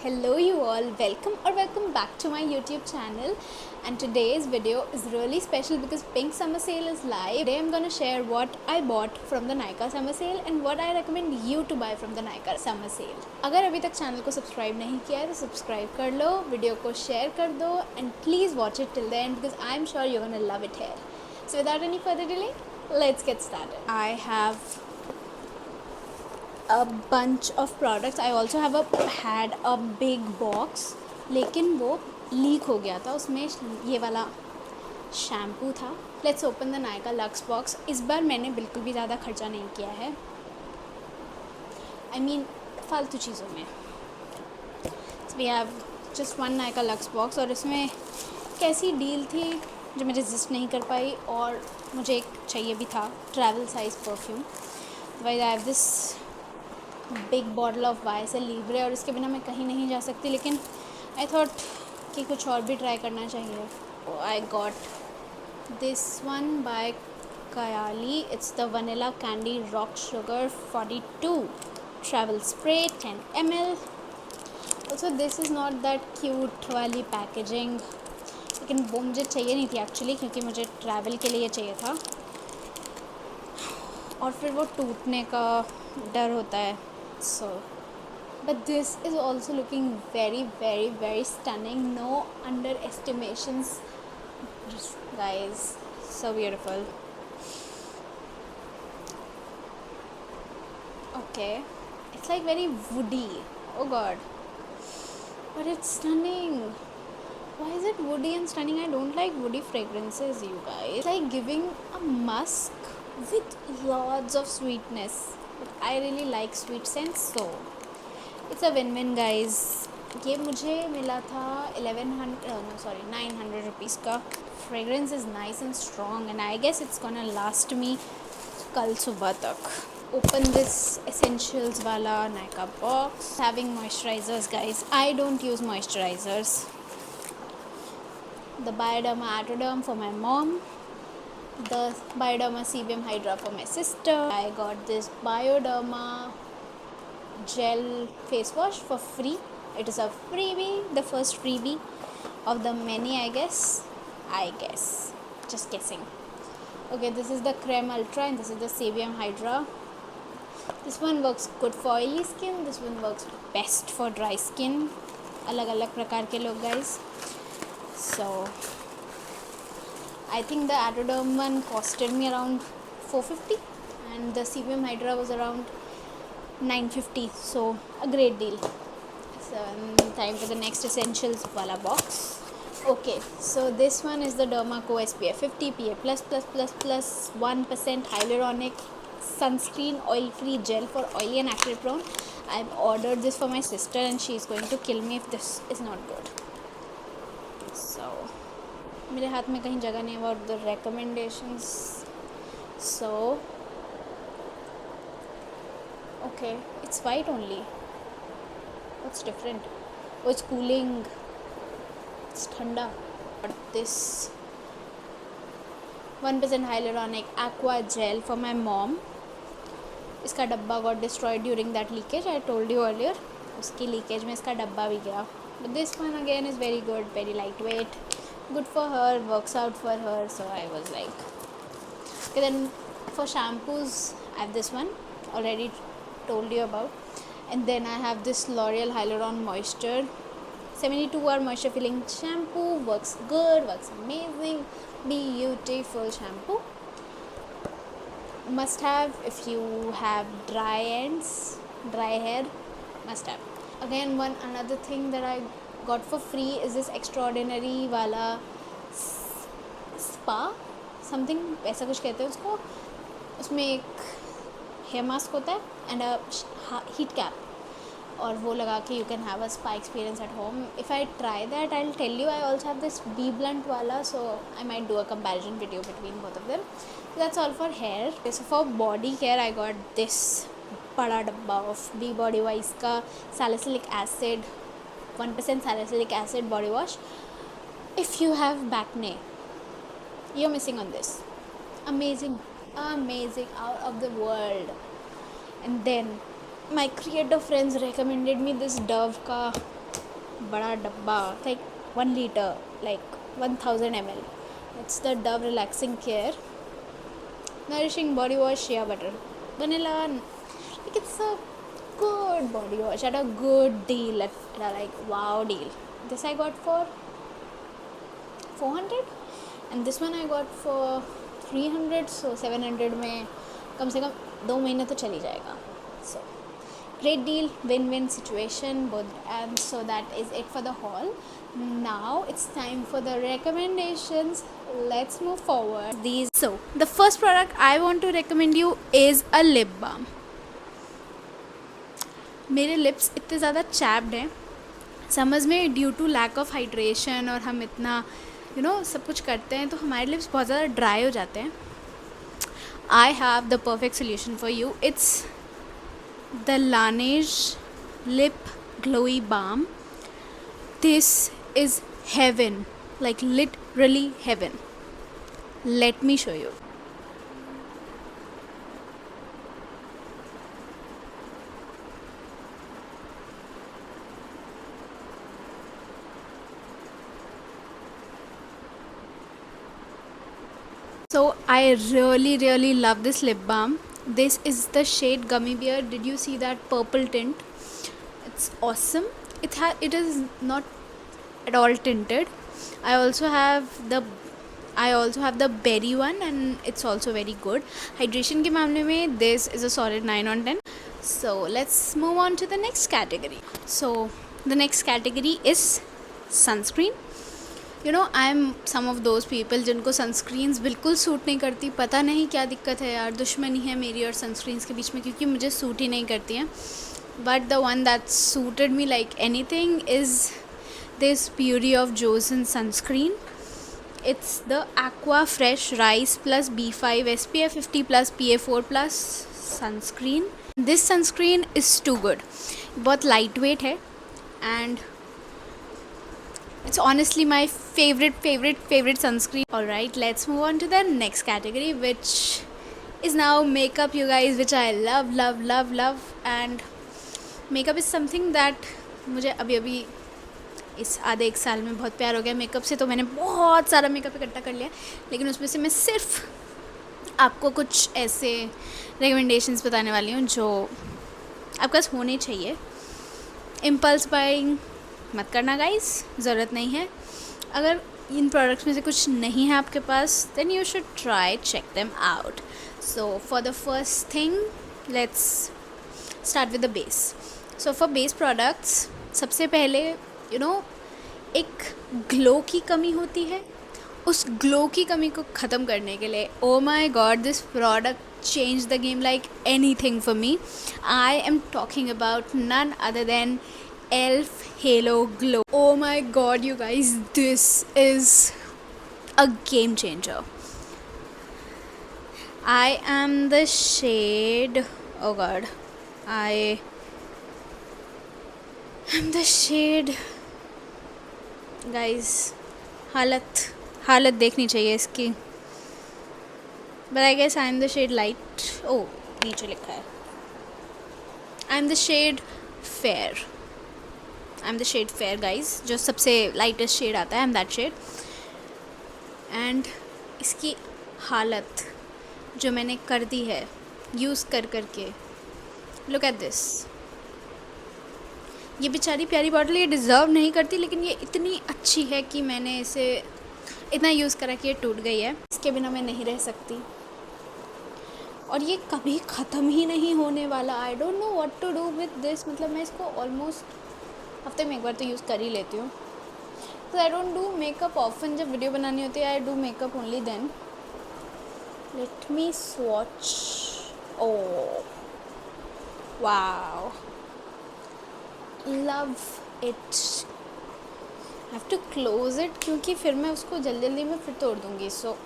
Hello you all, welcome back to my YouTube channel. And today's video is really special because Pink Summer Sale is live. Today I'm gonna share what I bought from the Nykaa Summer Sale and what I recommend you to buy from the Nykaa Summer Sale. अगर अभी तक channel को subscribe नहीं किया है तो subscribe कर लो, video को शेयर कर दो and please watch it till the end because I'm sure you're gonna love it here. So without any further delay, let's get started. I have a bunch of products. I also have had a big box, लेकिन वो leak हो गया था. उसमें ये वाला shampoo था. Let's open the Nykaa lux box. इस बार मैंने बिल्कुल भी ज़्यादा खर्चा नहीं किया है. I mean फालतू चीज़ों में. We have just one Nykaa lux box और इसमें कैसी डील थी जो मैं रेजिस्ट नहीं कर पाई और मुझे एक चाहिए भी था travel size perfume. I have this big bottle of YSL Libre और इसके बिना मैं कहीं नहीं जा सकती, लेकिन आई थॉट कि कुछ और भी ट्राई करना चाहिए. आई got this one by Kayali. It's the vanilla candy rock sugar 42 travel spray 10 ml. Also this is not that cute वाली पैकेजिंग, लेकिन वो मुझे चाहिए नहीं थी एक्चुअली, क्योंकि मुझे ट्रैवल के लिए चाहिए था और फिर वो टूटने का डर होता है. So, but this is also looking very stunning. No underestimations, guys. So beautiful. Okay, it's like very woody. Oh god, but it's stunning. Why is it woody and stunning? I don't like woody fragrances, you guys. It's like giving a musk with lots of sweetness. But I really like sweet scents, so it's a win-win, guys. ये मुझे मिला था 900 rupees का. Fragrance is nice and strong and I guess it's gonna last me कल सुबह तक. Open this essentials वाला Nykaa box. Having moisturizers, guys. I don't use moisturizers. The Bioderma Atoderm for my mom. The Bioderma CBM Hydra for my sister. I got this Bioderma gel face wash for free. It is a freebie, the first freebie of the many, I guess. Just guessing. Okay, this is the Creme Ultra and this is the CBM Hydra. This one works good for oily skin. This one works best for dry skin. अलग अलग प्रकार के लोग, guys. So I think the Atoderm one costed me around 450 and the CBM Hydra was around 950, so a great deal. So time for the next essentials wala box. Okay, so this one is the Dermaco SPF 50 PA++++ 1% hyaluronic sunscreen oil free gel for oily and acne prone. I've ordered this for my sister and she is going to kill me if this is not good. So मेरे हाथ में कहीं जगह नहीं है about the recommendations. So okay, it's white only. What's different? Oh, it's cooling. It's ठंडा. But this 1% hyaluronic aqua gel for my mom. इसका डब्बा got destroyed during that leakage. I told you earlier. उसकी leakage में इसका डब्बा भी गया. But this one again is very good, very lightweight. Good for her, works out for her, so I was like, okay. Then for shampoos I have this one already told you about, and then I have this L'Oreal Hyaluron Moisture 72-hour moisture filling shampoo. Works good, works amazing, beautiful shampoo. Must have if you have dry hair, must have. Again, another thing that I got for free is this extraordinary वाला spa something, ऐसा कुछ कहते हैं उसको. उसमें एक hair mask होता है एंड अ हीट कैप, और वो लगा के you can have a spa experience at home. If I try that I will tell you. I also have this B Blunt वाला, so I might do a comparison video between both of them. That's all for hair. So for body care I got this बड़ा डब्बा of be Bodywise का salicylic acid 1% salicylic acid body wash. If you have acne, you're missing on this. Amazing, out of the world. And then my creator friends recommended me this Dove ka बड़ा डब्बा, like 1 litre, like 1000 ml. It's the Dove Relaxing Care Nourishing Body Wash Shea Butter Vanilla. Like, it's a good body wash at a good deal, at a like wow deal. This I got for 400 and this one I got for 300, so 700 में कम से कम 2 महीने तो चली जाएगा. So great deal, win-win situation both. And so that is it for the haul. Now it's time for the recommendations. Let's move forward. So the first product I want to recommend you is a lip balm. मेरे lips इतने ज़्यादा chapped हैं समझ में, due to lack of hydration, और हम इतना सब कुछ करते हैं तो हमारे लिप्स बहुत ज़्यादा ड्राई हो जाते हैं. I have the perfect solution for you. It's the Laneige lip glowy balm. This is heaven, like literally heaven. Let me show you. So I really love this lip balm. This is the shade Gummy Bear. Did you see that purple tint? It's awesome. It is not at all tinted. I also have the berry one and it's also very good. Hydration के मामले में this is a solid 9 on 10. So let's move on to the next category. So the next category is sunscreen. I am some of those people जिनको sunscreens बिल्कुल suit नहीं करती. पता नहीं क्या दिक्कत है यार, दुश्मनी है मेरी और sunscreens के बीच में, क्योंकि मुझे सूट ही नहीं करती हैं. But the one that suited me like anything is this Purity of Joseon sunscreen. It's the Aqua Fresh Rice Plus B5 SPF 50 plus PA4 plus sunscreen. This sunscreen is too good. बहुत lightweight है and it's honestly my favorite sunscreen. Alright, let's move on to the next category, which is now makeup, you guys, which I love. And makeup is something that मुझे अभी इस आधे 1 साल में बहुत प्यार हो गया मेकअप से. तो मैंने बहुत सारा मेकअप इकट्ठा कर लिया, लेकिन उसमें से मैं सिर्फ आपको कुछ ऐसे रिकमेंडेशंस बताने वाली हूँ जो आपके पास होने चाहिए. इम्पल्स बाइंग मत करना गाइस, ज़रूरत नहीं है. अगर इन प्रोडक्ट्स में से कुछ नहीं है आपके पास, then you should try check them out. So for the first thing let's start with the base. So for base products सबसे पहले एक ग्लो की कमी होती है. उस ग्लो की कमी को ख़त्म करने के लिए, oh my God, this product change the game like anything for me. I am talking about none other than Elf Halo Glow. Oh my God you guys, this is a game changer. I am the shade, oh God, I am the shade. Guys हालत देखनी चाहिए इसकी. But I guess I am the shade light. Oh नीचे लिखा है I am the shade fair. I am the shade fair guys, जो सबसे lightest shade आता है. I am that shade. And इसकी हालत जो मैंने कर दी है यूज़ करके, लुक एट दिस. ये बेचारी प्यारी बॉटल ये डिज़र्व नहीं करती, लेकिन ये इतनी अच्छी है कि मैंने इसे इतना यूज़ करा कि ये टूट गई है. इसके बिना मैं नहीं रह सकती और ये कभी ख़त्म ही नहीं होने वाला. I don't know what to do with this. मतलब मैं इसको ऑलमोस्ट हफ्ते में एक बार तो यूज़ कर ही लेती हूँ. तो I don't do makeup often. जब वीडियो बनानी होती है I do makeup only then. Let me swatch. Oh wow, love it. I have to close it क्योंकि फिर मैं उसको जल्दी में फिर तोड़ दूँगी. So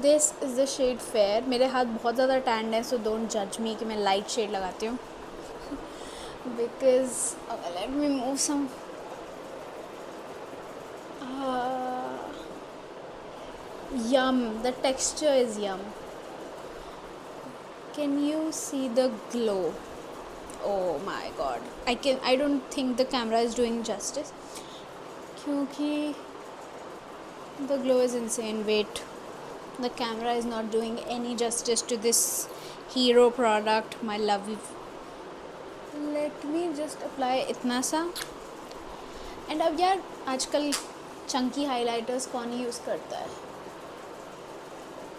this is the shade fair. मेरे हाथ बहुत ज़्यादा टैंड है, सो डोंट जज मी कि मैं लाइट शेड लगाती हूँ. Because let me move some. Yum, the texture is yum. Can you see the glow? oh my god, I don't think the camera is doing justice क्योंकि the glow is insane. Wait, the camera is not doing any justice to this hero product, my love. Let me just apply इतना सा. And अब यार आजकल Chunky highlighters कौन ही use करता है.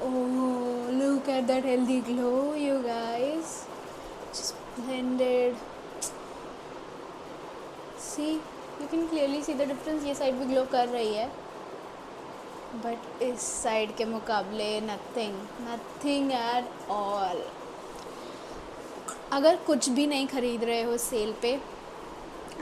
Oh, look at that healthy glow, you guys. Just blended. See, you can clearly see the difference. ये side भी ग्लो कर रही है, बट इस साइड के मुकाबले नथिंग एट ऑल. अगर कुछ भी नहीं ख़रीद रहे हो सेल पे,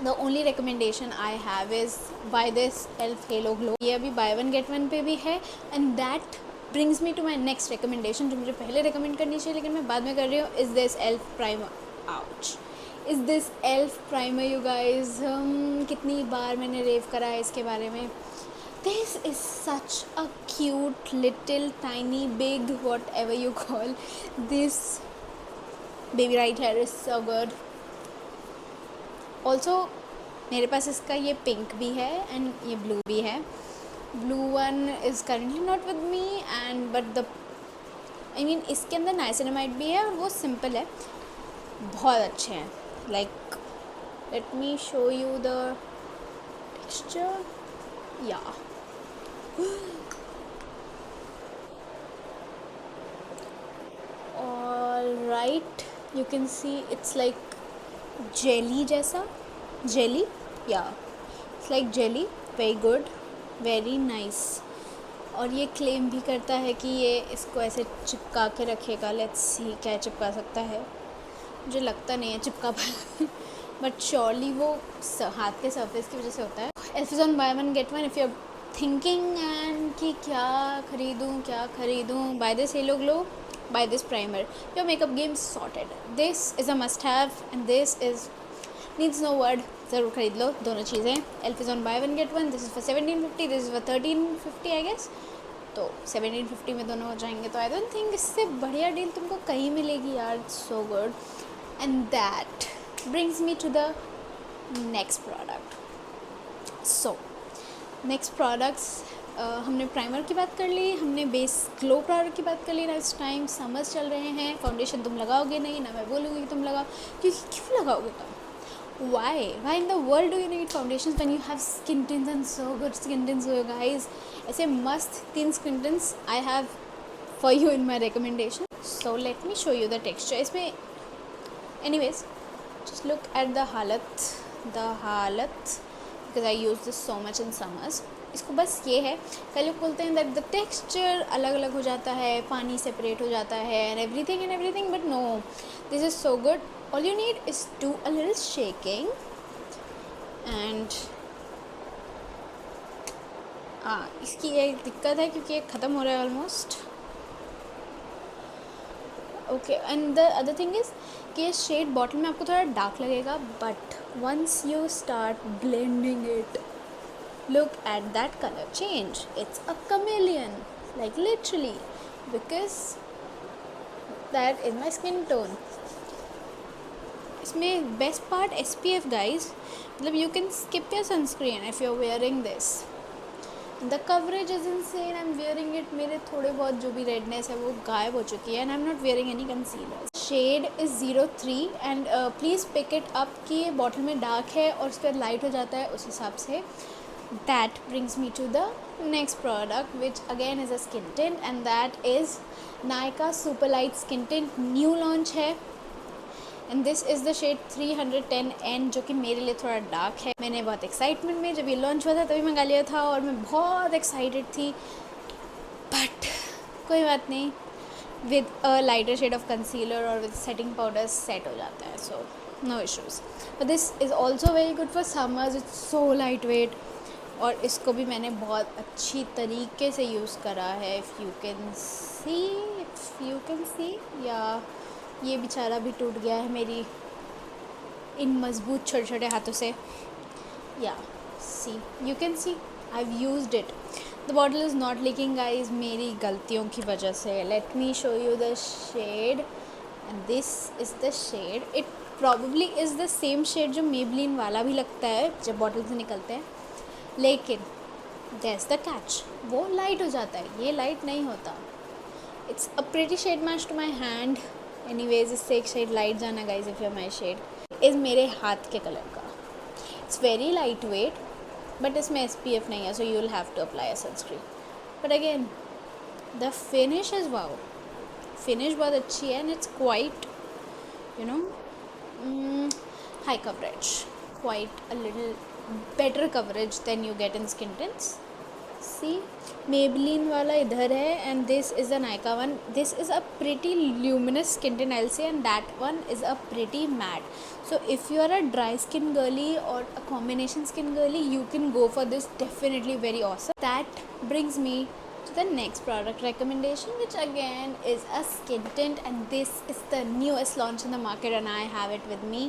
the only recommendation I have is buy this elf Halo Glow. ये अभी बाय वन गेट वन पे भी है. And that brings me to my next recommendation, जो मुझे पहले रिकमेंड करनी चाहिए लेकिन मैं बाद में कर रही हूँ. Is this elf primer. Ouch. Is this elf primer you guys. कितनी बार मैंने रेव करा है इसके बारे में. This is such a cute little tiny big what ever you call this baby right here is so good. Also मेरे पास इसका ये पिंक भी है एंड ये ब्लू भी है. Blue one is currently not with me and but the I mean इसके अंदर नाइसिनामाइड भी है और वो सिंपल है. बहुत अच्छे हैं. Like let me show you the texture. Yeah all right, you can see it's like jelly जैसा. Jelly, yeah it's like jelly. Very good, very nice. और ये क्लेम भी करता है कि ये इसको ऐसे चिपका के रखेगा. लेट्स सी क्या चिपका सकता है. मुझे लगता नहीं है चिपका पाए बट श्योरली वो हाथ के सरफेस की वजह से होता है. Elf is on buy one get one. If you are thinking and कि क्या ख़रीदूँ, buy this Halo Glow, buy this primer. Your makeup game sorted. This is a must have and this is needs no word. ज़रूर खरीद लो दोनों चीज़ें. Elf is on buy one get one. This is for 1750, this is for 1350 I guess. तो 1750 में दोनों हो जाएंगे. तो आई डोंट थिंक इससे बढ़िया डील तुमको कहीं मिलेगी यार. So good. And that brings me to the next product. So next products, हमने प्राइमर की बात कर ली, हमने बेस ग्लो प्रोडक्ट की बात कर ली. इस टाइम समर्स चल रहे हैं. फाउंडेशन तुम लगाओगे नहीं, ना मैं बोलूँगी कि तुम लगाओ, क्योंकि क्यों लगाओगे तुम. why in the world do you need foundations when you have skin tints and so good skin tints हो guys. ऐसे मस्त 3 skin tints I have for you in my recommendation. So let me show you the texture. इसमें anyways just look at the हालत because I use this so much in summers. इसको बस ये है, कई लोग बोलते हैं दैट द टेक्सचर अलग अलग हो जाता है, पानी सेपरेट हो जाता है and everything but no, this is so good. All you need is do a little shaking and इसकी एक दिक्कत है क्योंकि ये ख़त्म हो रहा है almost. Okay. And the other thing is कि ये शेड बॉटल में आपको थोड़ा डार्क लगेगा, but once you start blending it, look at that color change. It's a chameleon, like literally, because that is my skin tone. इसमें best part SPF guys, मतलब you can skip your sunscreen if you're wearing this. The coverage is insane. I'm wearing it. मेरे थोड़े बहुत जो भी redness है वो गायब हो चुकी है and I'm not wearing any concealer. Shade is 03 and please pick it up कि ये बॉटल में डार्क है और उस पर लाइट हो जाता है उस हिसाब से. That brings me to the next product, which again is a skin tint, and that is Nykaa Super Light Skin Tint. New launch है and this is the shade 310N, जो कि मेरे लिए थोड़ा डार्क है. मैंने बहुत एक्साइटमेंट में जब ये लॉन्च हुआ था तभी मंगा लिया था और मैं बहुत एक्साइटेड थी, बट कोई बात नहीं, with a lighter shade of concealer और विद सेटिंग पाउडर सेट हो जाता है. So no issues. But this is also very good for summers. It's so lightweight और इसको भी मैंने बहुत अच्छी तरीके से यूज़ करा है. इफ़ यू कैन सी या ये बेचारा भी टूट गया है मेरी इन मजबूत छोटे छोटे हाथों से. Yeah see you can see I have used it. The bottle is not leaking guys, मेरी गलतियों की वजह से. Let me show you the shade and this is the shade. It probably is the same shade जो Maybelline वाला भी लगता है जब बॉटल से निकलते हैं, लेकिन दैट्स द कैच, वो लाइट हो जाता है, ये लाइट नहीं होता. It's a pretty shade match to my hand. Anyways इससे एक शेड लाइट जाना guys if you my shade is मेरे हाथ के कलर का. It's very lightweight but इसमें SPF नहीं है, so you will have to apply a sunscreen. But again the finish is wow, finish बहुत अच्छी है and it's quite you know high coverage, quite a little better coverage than you get in skin tints. See, Maybelline वाला इधर है and this is the Nykaa one. This is a pretty luminous skin tint I'll say, and that one is a pretty matte. So if you are a dry skin girly or a combination skin girly, you can go for this, definitely very awesome. That brings me to the next product recommendation, which again is a skin tint, and this is the newest launch in the market and I have it with me.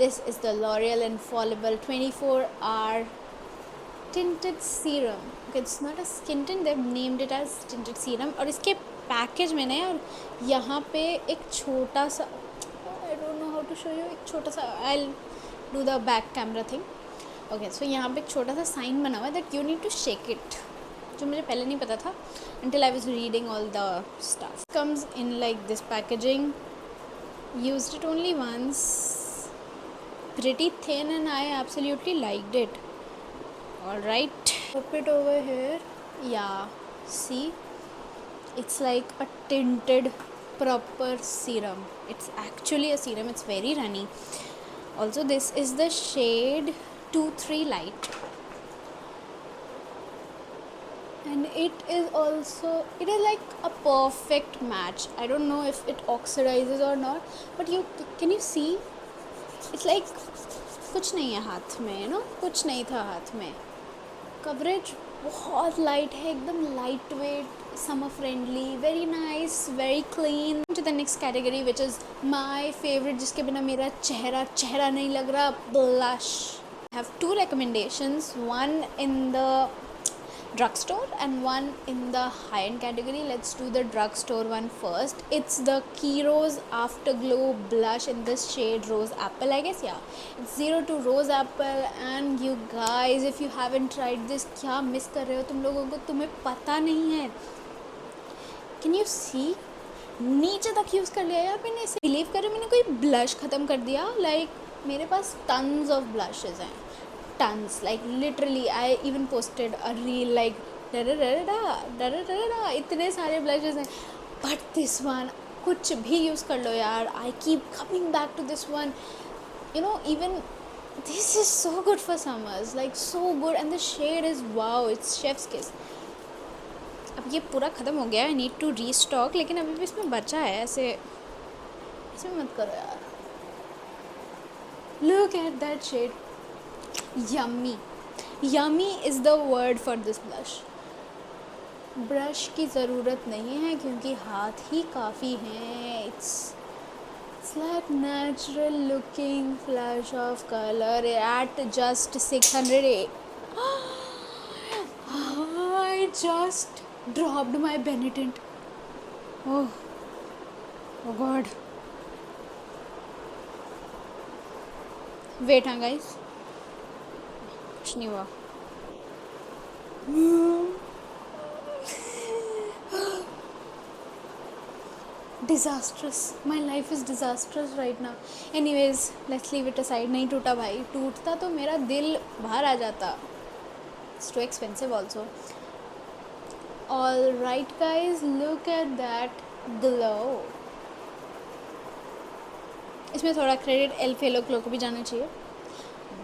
This is the L'Oreal Infallible 24-hour tinted serum. Okay, it's not a skin tint, they've named it as tinted serum. और इसके package में ना यार यहाँ पे एक छोटा सा, I don't know how to show you, एक छोटा सा, I'll do the back camera thing. Okay, so यहाँ पे एक छोटा सा साइन बना हुआ है that you need to shake it, जो मुझे पहले नहीं पता था until I was reading all the stuff. Comes in like this packaging. Used it only once. Pretty thin and I absolutely liked it. Alright, pop it over here. Yeah, see, it's like a tinted proper serum. It's actually a serum. It's very runny. Also, this is the shade 23 Light. And it is like a perfect match. I don't know if it oxidizes or not, but can you see? It's like कुछ नहीं है हाथ में, you know, कुछ नहीं था हाथ में. कवरेज बहुत लाइट है, एकदम lightweight, summer friendly, very nice, very clean. To the next category which is my favourite, जिसके बिना मेरा चेहरा नहीं लग रहा, blush. I have two recommendations, one in the drugstore and one in the high-end category. Let's do the drugstore one first. It's the Kero's Afterglow blush in this shade Rose Apple, I guess. Yeah, it's 02 Rose Apple. And you guys, if you haven't tried this, क्या miss कर रहे हो तुम लोगों को, तुम्हें पता नहीं है. Can you see? नीचे तक यूज़ कर लिया यार मैंने इसे. बिलीव करो मैंने कोई ब्लश ख़त्म कर दिया. Like मेरे पास tons of blushes हैं, tons, like literally I even posted a reel like इतने सारे blushes हैं. But this one, कुछ भी यूज़ कर लो यार, I keep coming back to this one. You know, even this is so good for summers, like so good, and the shade is wow, it's chef's kiss. अब ये पूरा ख़त्म हो गया, I need to restock, लेकिन अभी भी इसमें बचा है. ऐसे मत करो यार. Look at that shade. Yummy is the word for this blush. Brush की ज़रूरत नहीं है क्योंकि हाथ ही काफ़ी हैं. It's like natural looking flash of color at just 608. I just dropped my Benetint. Oh God. Wait guys, कुछ नहीं हुआ. Disastrous. My life is disastrous right now. Anyways, let's leave it aside. नहीं टूटा भाई, टूटता तो मेरा दिल बाहर आ जाता. It's too expensive also. Alright guys, look at that glow. इसमें थोड़ा क्रेडिट एल्फेलो क्लो को भी जाना चाहिए.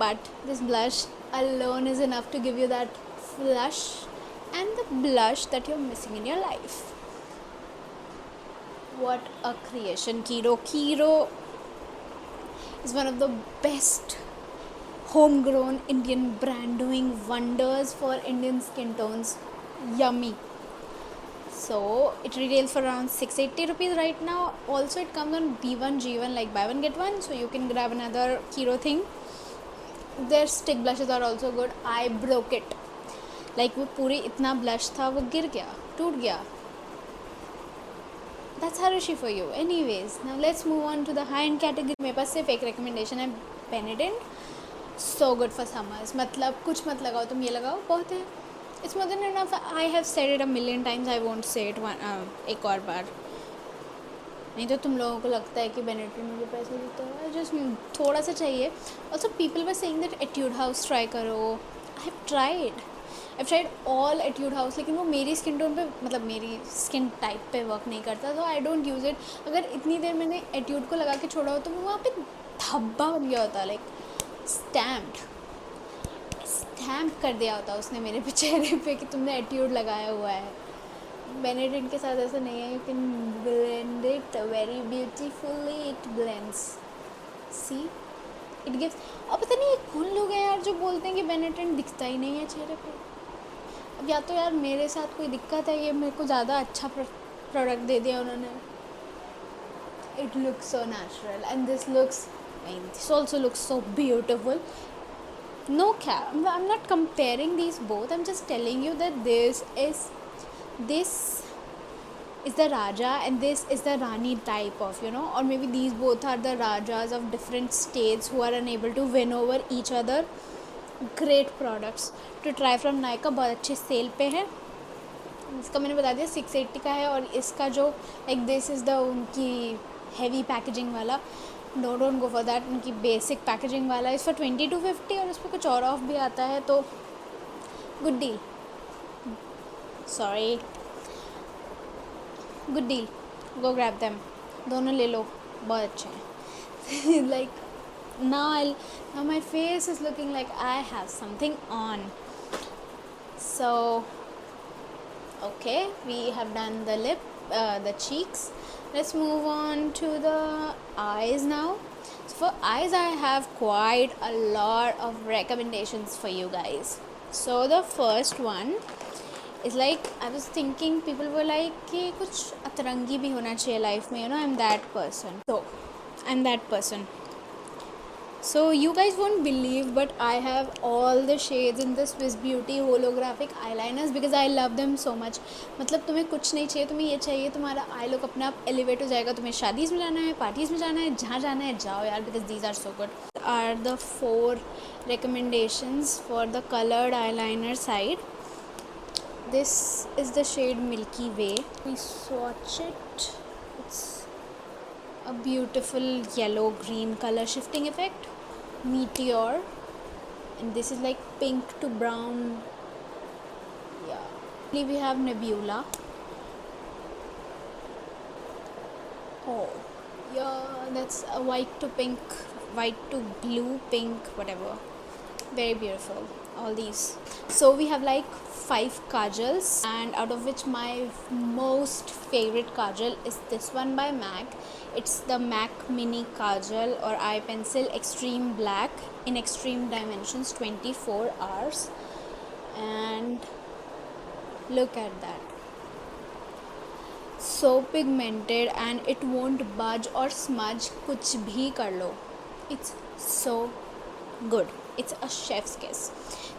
But this blush alone is enough to give you that flush and the blush that you're missing in your life. What a creation. Kero is one of the best homegrown Indian brand doing wonders for Indian skin tones. Yummy. So it retails for around 680 rupees right now. Also it comes on B1 G1, like buy one get one, so you can grab another Kero thing. Their stick blushes are also good. I broke it. Like वो पूरी इतना blush था, वो गिर गया, टूट गया. that's Harushi for you. Anyways, now let's move on to the high-end category. मेरे पास सिर्फ एक recommendation है, Benedict. So good for summers. मतलब कुछ मत लगाओ, तुम ये लगाओ, बहुत है. It's more than enough. I have said it a million times. I won't say it एक और बार. नहीं तो तुम लोगों को लगता है कि बेनेडिक्ट मुझे पैसे देता है. जस्ट थोड़ा सा चाहिए. Also people were saying that Etude House try करो. I have tried all Etude House, लेकिन वो मेरी स्किन टोन पे, मतलब मेरी स्किन टाइप पे वर्क नहीं करता, तो आई डोंट यूज़ इट. अगर इतनी देर मैंने एट्यूड को लगा के छोड़ा हो तो वहाँ पे धब्बा बन गया होता, लाइक स्टैम्प कर दिया होता उसने मेरे पे चेहरे पे कि तुमने एट्यूड लगाया हुआ है. बेनेडिक्ट के साथ ऐसा नहीं है. You can blend it very beautifully. It blends, see it gives. अब पता नहीं ये कौन लोग हैं यार जो बोलते हैं कि बेनेडिक्ट दिखता ही नहीं है चेहरे पे. अब या तो यार मेरे साथ कोई दिक्कत है, ये मेरे को ज़्यादा अच्छा प्रोडक्ट दे दिया उन्होंने. It looks so natural and this looks, this also looks so beautiful. No cap, I'm not comparing these both. I'm just telling you that this is the Raja and this is the Rani type of, or maybe these both are the Rajas of different states who are unable to win over each other. Great products to try from Nykaa. बहुत अच्छे cell पे है. इसका मैंने बता दिया 680 का है. और इसका जो लाइक दिस इज़ द उनकी हैवी पैकेजिंग वाला, डोंट गो फॉर दैट. उनकी बेसिक पैकेजिंग वाला इस फॉर 2250 और उस पर कुछ और ऑफ भी आता है, तो good deal. Sorry, good deal. गो ग्रैब देम. दोनों ले लो, बहुत अच्छे हैं. Like now my face is looking like I have something on. So okay, we have done the lip, the cheeks. Let's move on to the eyes now. So for eyes I have quite a lot of recommendations for you guys. So the first one is like, I was thinking, people were like कि कुछ अतरंगी भी होना चाहिए life में, I'm that person. So I'm that person. So you guys won't believe, but I have all the shades in the Swiss Beauty holographic eyeliners because I love them so much. मतलब तुम्हें कुछ नहीं चाहिए, तुम्हें ये चाहिए, तुम्हारा आई लुक अपने आप एलिवेट हो जाएगा. तुम्हें शादीज़ में जाना है, पार्टीज़ में जाना है, जहाँ जाना है जाओ यार, because these are so good. Are the 4 recommendations for the colored eyeliner side. This is the shade Milky Way. We swatch it. It's a beautiful yellow green color shifting effect. Meteor, and this is like pink to brown. Yeah, we have Nebula. Oh yeah, that's a white to pink, white to blue, pink, whatever. Very beautiful, all these. So we have like 5 kajals, and out of which my most favorite kajal is this one by MAC. It's the MAC Mini Kajal or Eye Pencil Extreme Black in extreme dimensions, 24 hours. And look at that. So pigmented and it won't budge or smudge. कुछ भी कर लो. It's so good. It's a chef's kiss.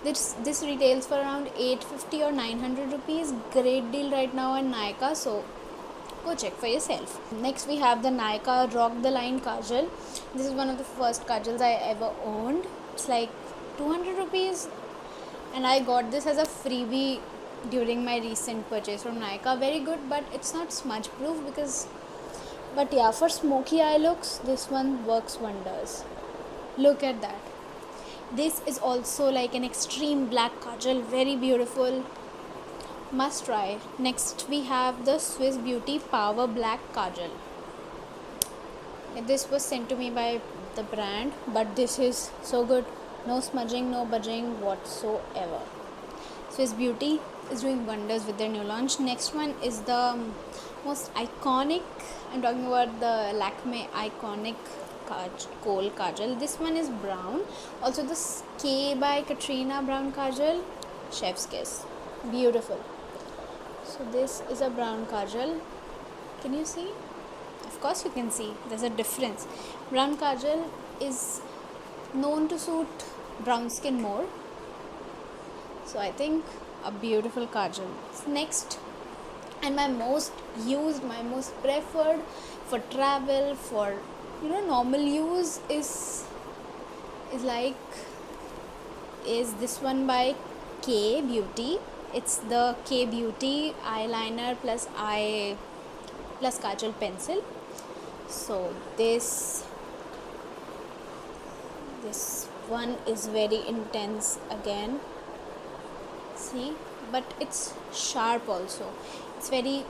This retails for around 850 or 900 rupees. Great deal right now on Nykaa. So go check for yourself. Next we have the Nykaa Rock the Line Kajal. This is one of the first kajals I ever owned. It's like 200 rupees and I got this as a freebie during my recent purchase from Nykaa. Very good, but it's not smudge proof but yeah, for smoky eye looks this one works wonders. Look at that. This is also like an extreme black kajal, very beautiful. Must try. Next we have the Swiss Beauty Power Black Kajal. This was sent to me by the brand, but this is so good. No smudging, no budging whatsoever. Swiss Beauty is doing wonders with their new launch. Next one is the most iconic, I'm talking about the Lakme Iconic Kohl Kajal. This one is brown. Also the K by Katrina Brown Kajal. Chef's kiss. Beautiful. So this is a brown kajal. Can you see? Of course you can see. There's a difference. Brown kajal is known to suit brown skin more. So I think a beautiful kajal. Next, and my most used, my most preferred for travel, for normal use is this one by K Beauty. It's the K Beauty eyeliner plus eye plus kajal pencil. So this one is very intense again, see, but it's sharp also. It's very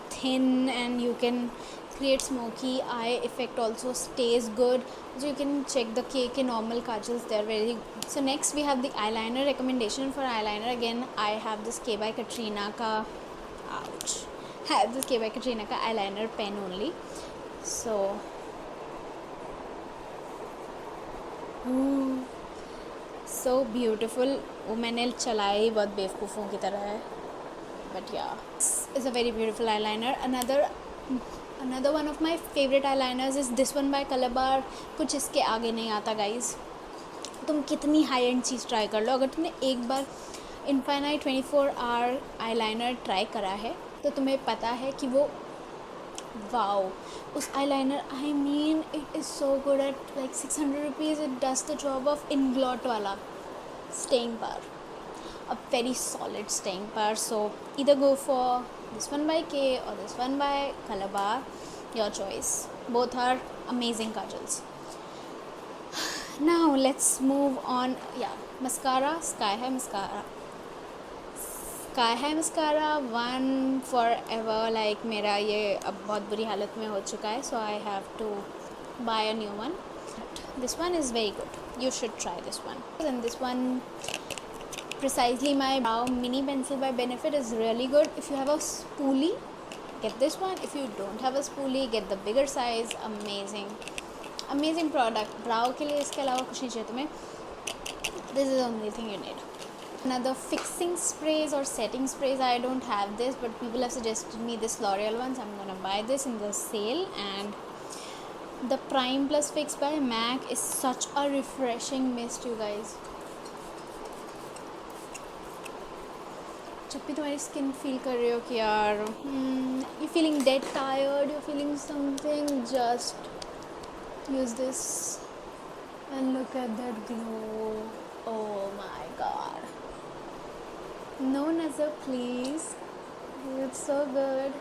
thin, and you can create smoky eye effect also, stays good. So you can check the K normal kajals, they're very good. So next we have the eyeliner recommendation. For eyeliner, again I have this K by Katrina ka eyeliner pen only. So so beautiful. वो मैंने चलाया ही बहुत बेवकूफ़ों की तरह है, but yeah, this is a very beautiful eyeliner. Another one of my favorite eyeliners is this one by Calabar. कुछ इसके आगे नहीं आता guys. तुम कितनी हाई एंड चीज़ ट्राई कर लो, अगर तुमने एक बार इनफाइनाइट 24 आई लाइनर ट्राई करा है तो तुम्हें पता है कि वो वाओ, उस eyeliner, I mean it is so good at like 600 rupees. It does the job of inglot wala staying power, a very solid staying power. So either go for this one by K or this one by Calabar, your choice. Both are amazing kajals. Now let's move on. Yeah, mascara, Sky High mascara, one forever. Like मेरा ये अब बहुत बुरी हालत में हो चुका है, so I have to buy a new one. This one is very good. You should try this one. And this one, precisely my brow mini pencil by Benefit, is really good. If you have a spoolie, get this one. If you don't have a spoolie, get the bigger size. Amazing product. Brow के लिए इसके अलावा कुछ नहीं चाहिए तुम्हें. This is the only thing you need. Another fixing sprays or setting sprays, I don't have this, but people have suggested me this L'Oreal ones. I'm gonna buy this in the sale. And the Prime Plus Fix by MAC is such a refreshing mist, you guys. जब भी तुम्हारी skin feel कर रहे हो कि यार you feeling dead tired, you feeling something, just use this and look at that glow. Oh my god. No nazar please. It's so good.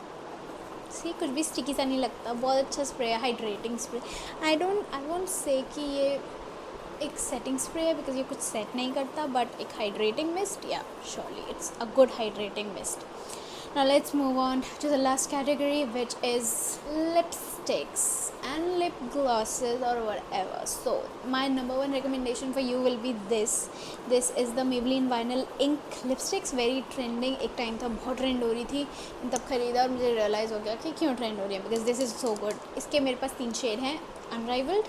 See, कुछ भी स्टिकी सा नहीं लगता. बहुत अच्छा स्प्रे है, hydrating spray. I won't say कि ये एक सेटिंग स्प्रे है बिकॉज ये कुछ सेट नहीं करता, बट एक हाइड्रेटिंग मिस्ट, या surely it's a good hydrating mist. Now let's move on to the last category, which is lipsticks and lip glosses or whatever. So my number one recommendation for you will be this. This is the Maybelline Vinyl Ink lipsticks. Very trending. एक time था बहुत trend हो रही थी, तब खरीदा और मुझे रियलाइज़ हो गया कि क्यों ट्रेंड हो रही है, because this is so good. इसके मेरे पास 3 शेड हैं, Unrivaled,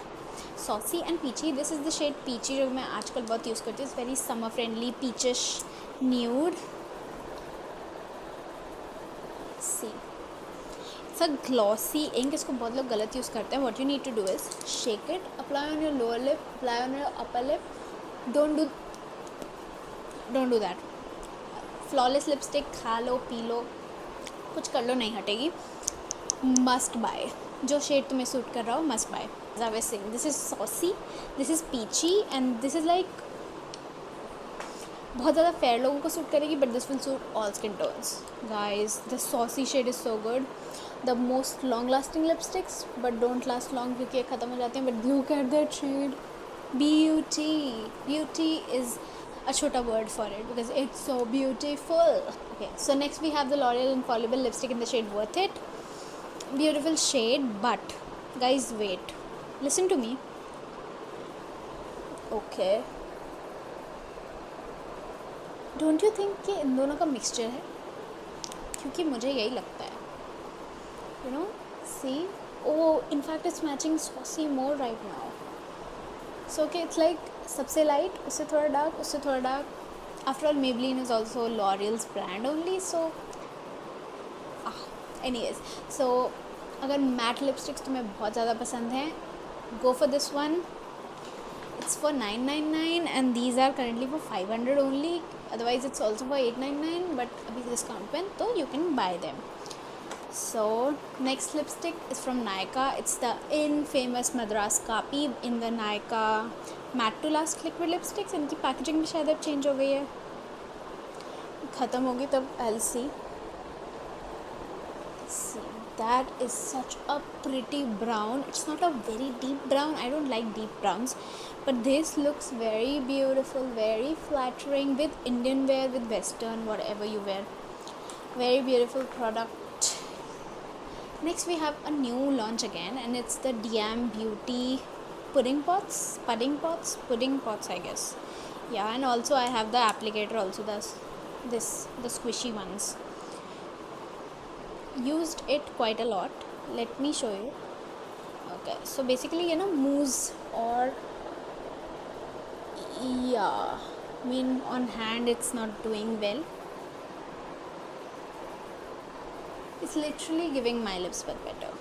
Saucy and Peachy. This is the shade Peachy जो मैं आजकल बहुत यूज़ करती हूँ. It's very summer friendly, peachish nude. See, it's a glossy ink. इसको बहुत लोग गलत यूज़ करते हैं. What you need to do is shake it, apply on your lower lip, apply on your upper lip. Don't do that. Flawless lipstick खा लो, P low, कुछ कर लो, नहीं हटेगी. Must buy. जो शेड तुम्हें सूट कर रहा हो, must buy. As I was saying, this is Saucy, this is Peachy, and this is like बहुत ज़्यादा फेयर लोगों को सूट करेगी, but this will suit all skin tones. Guys, the saucy shade is so good. The most long lasting lipsticks, but don't last long क्योंकि ये ख़त्म हो जाते हैं. But look at that shade, beauty is a छोटा word for it because it's so beautiful. Okay, so next we have the L'Oreal Infallible lipstick in the shade Worth It. Beautiful shade, but guys wait, listen to me. Okay, don't you think कि इन दोनों का mixture है? क्योंकि मुझे यही लगता है. You know, see, oh in fact it's matching saucy more right now. So okay, it's like सबसे लाइट, उससे थोड़ा डार्क, उससे थोड़ा dark. After all Maybelline is also L'Oreal's brand only. So anyways, so अगर मैट लिपस्टिक्स तुम्हें बहुत ज़्यादा पसंद हैं, go for this one. it's for 999 and these are currently for 500 only. Otherwise it's also for 899, but abhi discount pen, so you can buy them. So next lipstick is from Nykaa. It's the infamous Madras Kapi in the Nykaa matte to last liquid lipsticks. इनकी packaging भी शायद अब change हो गई है, ख़त्म होगी तब I'll see. See, that is such a pretty brown. It's not a very deep brown. I don't like deep browns, but this looks very beautiful, very flattering with Indian wear, with western, whatever you wear. Very beautiful product. Next we have a new launch again, and it's the DM Beauty pudding pots, I guess. Yeah, and also I have the applicator also, the squishy ones. Used it quite a lot. Let me show you. Okay, so basically, you know, mousse or yeah, I mean on hand it's not doing well. It's literally giving my lips but better.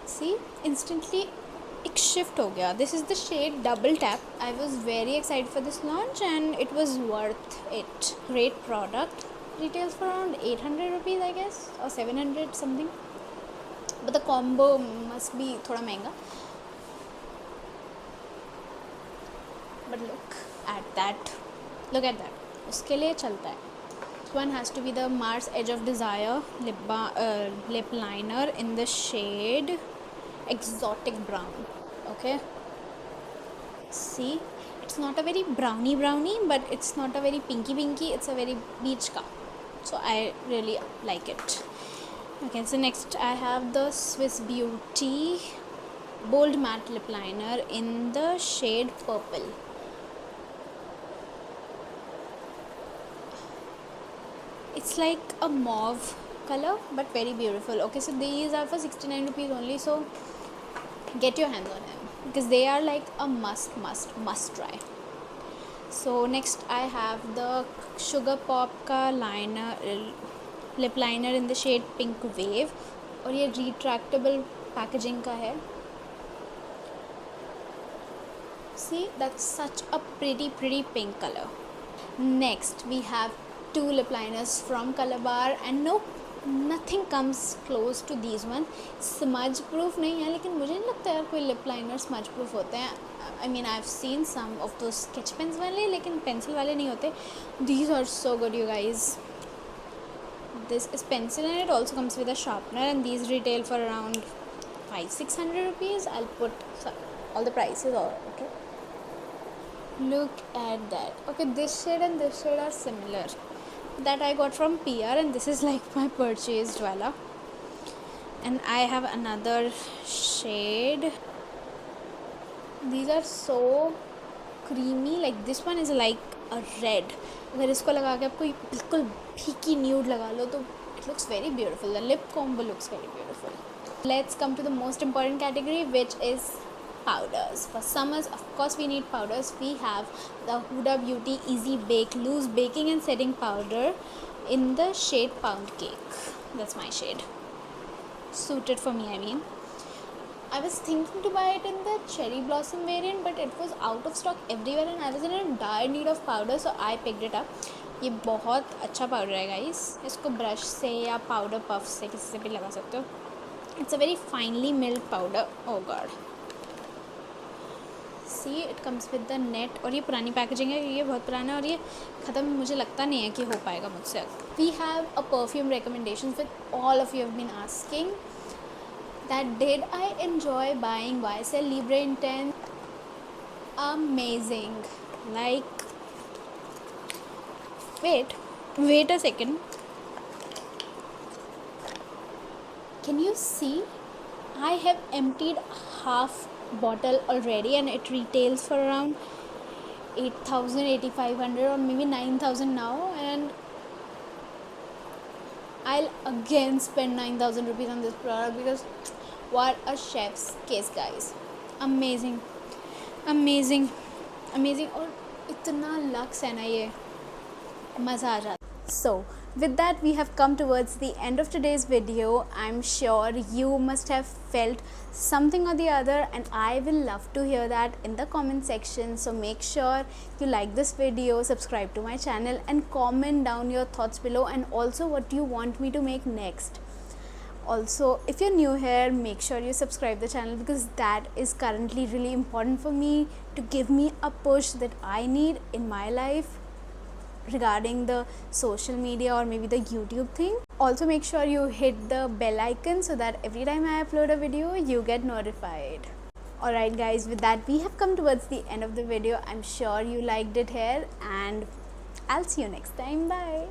See, instantly एक shift हो गया. This is the shade Double Tap. I was very excited for this launch and it was worth it. Great product. Retails for around 800 rupees, I guess, or 700 something. But the combo must be थोड़ा महंगा. But look at that. Look at that. उसके लिए चलता है. One has to be the Mars Edge of Desire lip liner in the shade Exotic Brown. Okay, see, it's not a very browny, but it's not a very pinky. It's a very beach ka, so I really like it. Okay, so next I have the Swiss Beauty Bold Matte Lip Liner in the shade Purple. It's like a mauve color but very beautiful. Okay, so these are for 69 rupees only, so get your hands on them because they are like a must try. So next I have the Sugar Pop ka lip liner in the shade Pink Wave, और ये retractable packaging का है. See, that's such a pretty pink color. Next we have two lip liners from Calabar, and nope, nothing comes close to these one. Smudge proof नहीं है, लेकिन मुझे नहीं लगता यार कोई lip liner smudge proof होते हैं. I mean, I've seen some of those sketch pens वाले, लेकिन pencil वाले नहीं होते. These are so good, you guys. This is pencil and it also comes with a sharpener, and these retail for around 500-600 rupees. I'll put all the prices all, okay. Look at that. Okay, this shade and this shade are similar. That I got from PR, and this is like my purchased wala. And I have another shade. These are so creamy. Like this one is like a red. अगर इसको लगा के आपको बिल्कुल फीकी nude लगा लो तो it looks very beautiful. The lip combo looks very beautiful. Let's come to the most important category, which is powders. For summers, of course, we need powders. We have the Huda Beauty Easy Bake Loose Baking and Setting Powder in the shade Pound Cake. That's my shade. Suited for me, I mean. I was thinking to buy it in the Cherry Blossom variant, but it was out of stock everywhere and I was in a dire need of powder, so I picked it up. ये बहुत अच्छा powder है guys. इसको brush से या powder puff से किसी से भी लगा सकते हो. It's a very finely milled powder. Oh god. See, it comes with the net. और ये पुरानी पैकेजिंग है, ये बहुत पुराना है और ये ख़त्म मुझे लगता नहीं है कि हो पाएगा मुझसे. We have a perfume recommendations with all of you have been asking that did I enjoy buying YSL Libre Intense. Amazing. Like, wait a second. Can you see? I have emptied half bottle already and it retails for around 8,000, 8,500 or maybe 9,000 now, and I'll again spend 9,000 rupees on this product because what a chef's kiss, guys. Amazing और इतना lux है ना, ये मज़ा आ जाता. So With that, we have come towards the end of today's video. I'm sure you must have felt something or the other, and I will love to hear that in the comment section. So make sure you like this video, subscribe to my channel, and comment down your thoughts below, and also what you want me to make next. Also, if you're new here, make sure you subscribe the channel, because that is currently really important for me, to give me a push that I need in my life regarding the social media or maybe the YouTube thing. Also, make sure you hit the bell icon so that every time I upload a video, you get notified. Alright guys, with that, we have come towards the end of the video. I'm sure you liked it here, and I'll see you next time. Bye.